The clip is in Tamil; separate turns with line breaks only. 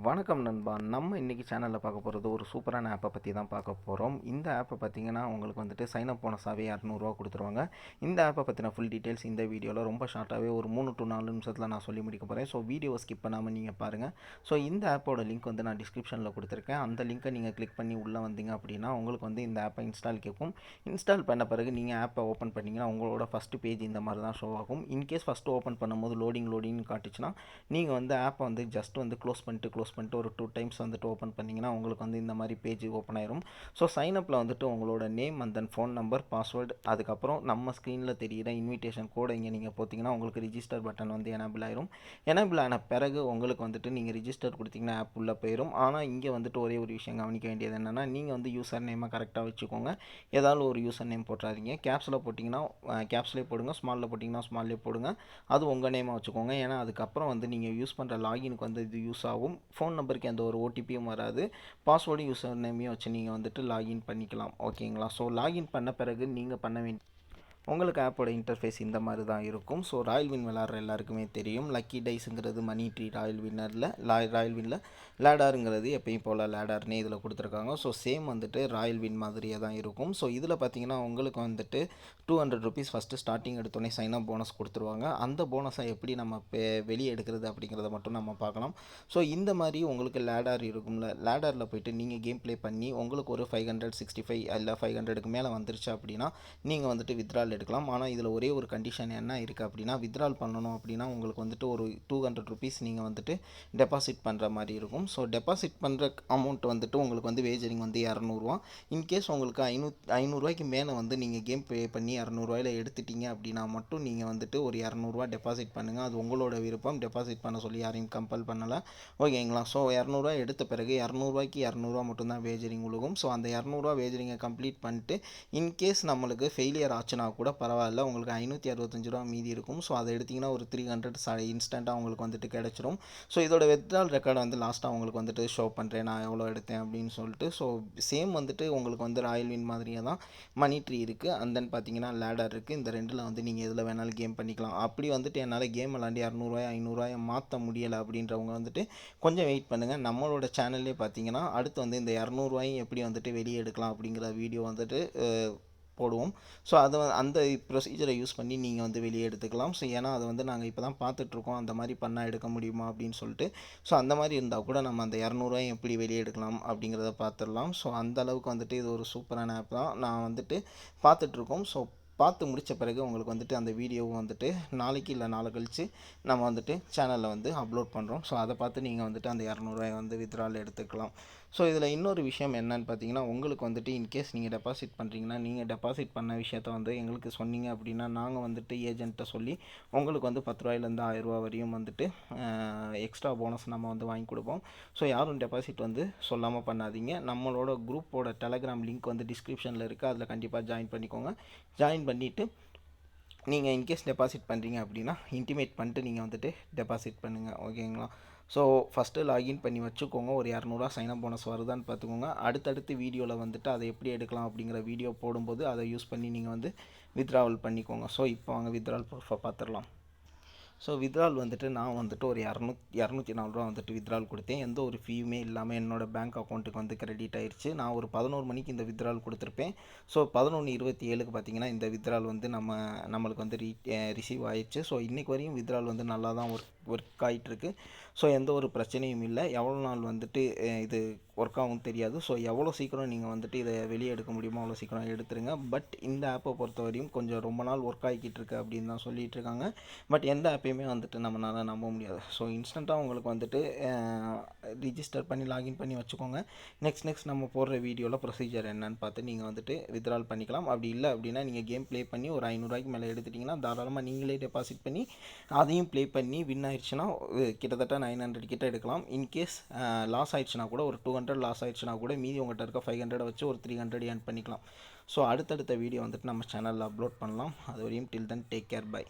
வணக்கம் நண்பா. நம்ம இன்றைக்கி சேனலில் பார்க்க போகிறது ஒரு சூப்பரான ஆப்பை பற்றி தான் பார்க்க போகிறோம். இந்த ஆப்பை பார்த்தீங்கன்னா உங்களுக்கு வந்துட்டு சைன் அப் போனஸாகவே ரூ. 200 கொடுத்துருவாங்க. இந்த ஆப்பை பற்றின ஃபுல் டீட்டெயில்ஸ் இந்த வீடியோவில் ரொம்ப ஷார்ட்டாகவே ஒரு 3 to 4 நிமிஷத்தில் நான் சொல்லி முடிக்க போகிறேன். ஸோ வீடியோவை ஸ்கிப் பண்ணாமல் நீங்கள் பாருங்கள். ஸோ இந்த ஆப்போட லிங்க் வந்து நான் டிஸ்கிரிப்ஷனில் கொடுத்துருக்கேன். அந்த லிங்க்கை நீங்கள் கிளிக் பண்ணி உள்ளே வந்தீங்க அப்படின்னா உங்களுக்கு வந்து இந்த ஆப்பை இன்ஸ்டால் கேட்கும். இன்ஸ்டால் பண்ண பிறகு நீங்கள் ஆப்பை ஓப்பன் பண்ணிங்கன்னா உங்களோட ஃபஸ்ட்டு பேஜ் இந்த மாதிரி தான் ஷோ ஆகும். இன்கேஸ் ஃபஸ்ட்டு ஓப்பன் பண்ணும்போது லோடிங்னு காட்டுச்சுன்னா நீங்கள் வந்து ஆப்பை வந்து ஜஸ்ட் வந்து க்ளோஸ் பண்ணிட்டு ஒரு 2 டைம்ஸ் வந்துட்டு ஓப்பன் பண்ணிங்கன்னா உங்களுக்கு வந்து இந்த மாதிரி பேஜ் ஓப்பன் ஆயிரும். ஸோ சைனப்பில் வந்துட்டு உங்களோட name and then phone number, password, அதுக்கப்புறம் நம்ம ஸ்க்ரீனில் தெரிகிற இன்விடேஷன் கோடை இங்கே நீங்கள் போட்டிங்கன்னா உங்களுக்கு ரிஜிஸ்டர் பட்டன் வந்து எனேபிள் ஆயிரும். எனேபிள் ஆன பிறகு உங்களுக்கு வந்துட்டு நீங்கள் ரிஜிஸ்டர் கொடுத்தீங்கன்னா ஆப் உள்ளே போயிடும். ஆனால் இங்கே வந்துட்டு ஒரே ஒரு விஷயம் கவனிக்க வேண்டியது என்னென்னா, நீங்கள் வந்து யூசர் நேமை கரெக்டாக வச்சுக்கோங்க. ஏதாவது ஒரு யூசர் நேம் போட்டுறாதீங்க. கேப்ஸில் போட்டிங்கன்னா கேப்ஸ்லேயே போடுங்க, ஸ்மாலில் போட்டிங்கன்னா ஸ்மால்லேயே போடுங்க. அது உங்கள் நேமாக வச்சுக்கோங்க. ஏன்னா அதுக்கப்புறம் வந்து நீங்கள் யூஸ் பண்ணுற லாகினுக்கு வந்து இது யூஸ் ஆகும். ஃபோன் நம்பருக்கு எந்த ஒரு ஓடிபியும் வராது. பாஸ்வேர்டு யூசர் நேமையும் வச்சு நீங்கள் வந்துட்டு லாகின் பண்ணிக்கலாம். ஓகேங்களா? ஸோ லாகின் பண்ண பிறகு நீங்கள் பண்ண வேண்டிய உங்களுக்கு ஆப்போட இன்டர்ஃபேஸ் இந்த மாதிரி தான் இருக்கும். ஸோ ராயல் வின் விளாட்ற எல்லாருக்குமே தெரியும். லக்கி டைஸுங்கிறது மணி ட்ரீ ராயல் வின்னரில் ராயல் வின்னில் லேடாருங்கிறது எப்பயும் போல் லேடார்னே இதில் கொடுத்துருக்காங்க. ஸோ சேம் வந்துட்டு ராயல் வின் மாதிரியே தான் இருக்கும். ஸோ இதில் பார்த்தீங்கன்னா உங்களுக்கு வந்துட்டு ₹200 ஃபஸ்ட்டு ஸ்டார்டிங் எடுத்தோடனே சைன் அப் போனஸ் கொடுத்துருவாங்க. அந்த போனஸை எப்படி நம்ம வெளியே எடுக்கிறது அப்படிங்கிறத மட்டும் நம்ம பார்க்கலாம். ஸோ இந்த மாதிரி உங்களுக்கு லேடார் இருக்கும்ல, லேடாரில் போய்ட்டு நீங்கள் கேம் ப்ளே பண்ணி உங்களுக்கு ஒரு 565 இல்லை 500க்கு மேலே வந்துருச்சு அப்படின்னா நீங்கள் வந்துட்டு வித்ட்ரால் எடுக்கலாம். ஆனால் இதில் ஒரே ஒரு கண்டிஷன் என்ன இருக்குது அப்படின்னா, வித்ட்ரால் பண்ணணும் அப்படின்னா உங்களுக்கு வந்துட்டு ஒரு ₹200 நீங்கள் வந்துட்டு டெபாசிட் பண்ணுற மாதிரி இருக்கும். ஸோ டெபாசிட் பண்ணுற அமௌண்ட் வந்துட்டு உங்களுக்கு வந்து வேஜரிங் வந்து ₹200. இன்கேஸ் உங்களுக்கு ₹500 மேலே வந்து நீங்கள் கேம் ப்ளே பண்ணி ₹200 எடுத்துட்டீங்க அப்படின்னா மட்டும் நீங்கள் வந்துட்டு ஒரு ₹200 டெபாசிட் பண்ணுங்கள். அது உங்களோட விருப்பம். டெபாசிட் பண்ண சொல்லி யாரையும் கம்பல் பண்ணலை. ஓகேங்களா? ஸோ ₹200 எடுத்த பிறகு ₹200 மட்டும்தான் வேஜரிங் விழுகும். ஸோ அந்த ₹200 வேஜரிங்கை கம்ப்ளீட் பண்ணிட்டு இன்கேஸ் நம்மளுக்கு ஃபெயிலியர் ஆச்சுன்னா கூட பரவாயில்ல, உங்களுக்கு ₹565 மீதி இருக்கும். ஸோ அதை எடுத்திங்கன்னா ஒரு 300 இன்ஸ்டண்ட்டாக உங்களுக்கு வந்துட்டு கிடச்சிரும். ஸோ இதோட வித்ட்ரால் ரெக்கார்டை வந்து லாஸ்ட்டாக உங்களுக்கு வந்துட்டு ஷோ பண்ணுறேன் நான் எவ்வளோ எடுத்தேன் அப்படின்னு சொல்லிட்டு. ஸோ சேம் வந்துட்டு உங்களுக்கு வந்து ராயல் வின் மாதிரியே தான் மணி ட்ரீ இருக்குது. அண்ட் தென் பார்த்தீங்கன்னா லேடர் இருக்குது. இந்த ரெண்டில் வந்து நீங்கள் எதில் வேணாலும் கேம் பண்ணிக்கலாம். அப்படி வந்துட்டு என்னால் கேம் விளாண்டு ₹200 ₹500 மாற்ற முடியலை அப்படின்றவங்க வந்துட்டு கொஞ்சம் வெயிட் பண்ணுங்கள். நம்மளோட சேனல்லே பார்த்தீங்கன்னா அடுத்து வந்து இந்த ₹200 எப்படி வந்துட்டு வெளியே எடுக்கலாம் அப்படிங்கிற வீடியோ வந்துட்டு போடுவோம். ஸோ அதை அந்த ப்ரொசீஜரை யூஸ் பண்ணி நீங்கள் வந்து வெளியே எடுத்துக்கலாம். ஸோ ஏன்னா அதை வந்து நாங்கள் இப்போ தான் பார்த்துட்ருக்கோம், அந்த மாதிரி பண்ணால் எடுக்க முடியுமா அப்படின்னு சொல்லிட்டு. ஸோ அந்த மாதிரி இருந்தால் கூட நம்ம அந்த ₹200 எப்படி வெளியே எடுக்கலாம் அப்படிங்கிறத பார்த்துடலாம். ஸோ அந்த அளவுக்கு வந்துட்டு இது ஒரு சூப்பரான ஆப் தான். நான் வந்துட்டு பார்த்துட்ருக்கோம். ஸோ பார்த்து முடித்த பிறகு உங்களுக்கு வந்துட்டு அந்த வீடியோவும் வந்துட்டு நாளைக்கு இல்லை நாளை கழித்து நம்ம வந்துட்டு சேனலில் வந்து அப்லோட் பண்ணுறோம். ஸோ அதை பார்த்து நீங்கள் வந்துட்டு அந்த ₹200 வந்து வித்ட்ரால் எடுத்துக்கலாம். ஸோ இதில் இன்னொரு விஷயம் என்னன்னு பார்த்தீங்கன்னா, உங்களுக்கு வந்துட்டு இன்கேஸ் நீங்கள் டெபாசிட் பண்ணுறீங்கன்னா, நீங்கள் டெபாசிட் பண்ண விஷயத்த வந்து எங்களுக்கு சொன்னீங்க அப்படின்னா நாங்கள் வந்துட்டு ஏஜென்ட்டை சொல்லி உங்களுக்கு வந்து ₹10 ₹1000 வரையும் வந்துட்டு எக்ஸ்ட்ரா போனஸ் நம்ம வந்து வாங்கி கொடுப்போம். ஸோ யாரும் டெபாசிட் வந்து சொல்லாமல் பண்ணாதீங்க. நம்மளோட குரூப்போட டெலகிராம் லிங்க் வந்து டிஸ்கிரிப்ஷனில் இருக்குது. அதில் கண்டிப்பாக ஜாயின் பண்ணிக்கோங்க. ஜாயின் பண்ணிவிட்டு நீங்கள் இன்கேஸ் டெபாசிட் பண்ணுறீங்க அப்படின்னா இன்டிமேட் பண்ணிட்டு நீங்கள் வந்துட்டு டெபாசிட் பண்ணுங்கள். ஓகேங்களா? ஸோ ஃபஸ்ட்டு லாகின் பண்ணி வச்சுக்கோங்க. ஒரு ₹200 சைனப் போனஸ் வருதான்னு பார்த்துக்கோங்க. அடுத்தடுத்து வீடியோவில் வந்துட்டு அதை எப்படி எடுக்கலாம் அப்படிங்கிற வீடியோ போடும்போது அதை யூஸ் பண்ணி நீங்கள் வந்து வித்ட்ராவல் பண்ணிக்கோங்க. ஸோ இப்போ வாங்க வித்ட்ராவல் ப்ரூஃபை பார்த்துடலாம். ஸோ வித்ட்ரால் வந்துட்டு நான் வந்துட்டு ஒரு ₹204 வந்துட்டு வித்ட்ரால் கொடுத்தேன். எந்த ஒரு ஃபீயுமே இல்லாமல் என்னோடய பேங்க் அக்கௌண்ட்டுக்கு வந்து கிரெடிட் ஆயிடுச்சு. நான் ஒரு 11 மணிக்கு இந்த வித்ட்ரால் கொடுத்துருப்பேன். ஸோ 11:27க்கு பார்த்தீங்கன்னா இந்த வித்ட்ரால் வந்து நம்மளுக்கு வந்து ரிசீவ் ஆயிடுச்சு. ஸோ இன்றைக்கு வரையும் வித்ட்ரால் வந்து நல்லா தான் ஒர்க் ஆகிட்டுருக்கு. ஸோ எந்த ஒரு பிரச்சனையும் இல்லை. எவ்வளோ நாள் வந்துட்டு இது ஒர்க் ஆகும் தெரியாது. ஸோ எவ்வளோ சீக்கிரம் நீங்கள் வந்துட்டு இதை வெளியே எடுக்க முடியுமோ அவ்வளோ சீக்கிரம் எடுத்துருங்க. பட் இந்த ஆப்பை பொறுத்த வரையும் கொஞ்சம் ரொம்ப நாள் ஒர்க் ஆகிக்கிட்டு இருக்கு அப்படின்னு தான் சொல்லிகிட்டு இருக்காங்க. பட் எந்த ஆப்பையுமே வந்துட்டு நம்மளால் நம்ப முடியாது. ஸோ இன்ஸ்டண்ட்டாக உங்களுக்கு வந்துட்டு ரிஜிஸ்டர் பண்ணி லாகின் பண்ணி வச்சுக்கோங்க. நெக்ஸ்ட் நம்ம போடுற வீடியோவில் ப்ரொசீஜர் என்னன்னு பார்த்து நீங்கள் வந்துட்டு வித்ட்ரால் பண்ணிக்கலாம். அப்படி இல்லை அப்படின்னா நீங்கள் கேம் ப்ளே பண்ணி ஒரு ₹500 மேலே எடுத்துட்டிங்கன்னா தாராளமாக நீங்களே டெபாசிட் பண்ணி அதையும் ப்ளே பண்ணி வின் ஆயிடுச்சுன்னா கிட்டத்தட்ட 900 கிட்ட எடுக்கலாம். இன்கேஸ் லாஸ் ஆயிடுச்சுன்னா கூட ஒரு 200 லாஸ் ஆயிடுச்சுன்னா கூட மீதி உங்கள்கிட்ட இருக்க 500 வச்சு ஒரு 300 ஏர்ன் பண்ணிக்கலாம். ஸோ அடுத்தடுத்த வீடியோ வந்துட்டு நம்ம சேனலில் அப்லோட் பண்ணலாம். அது வரையும் டில் தென் டேக் கேர், பை.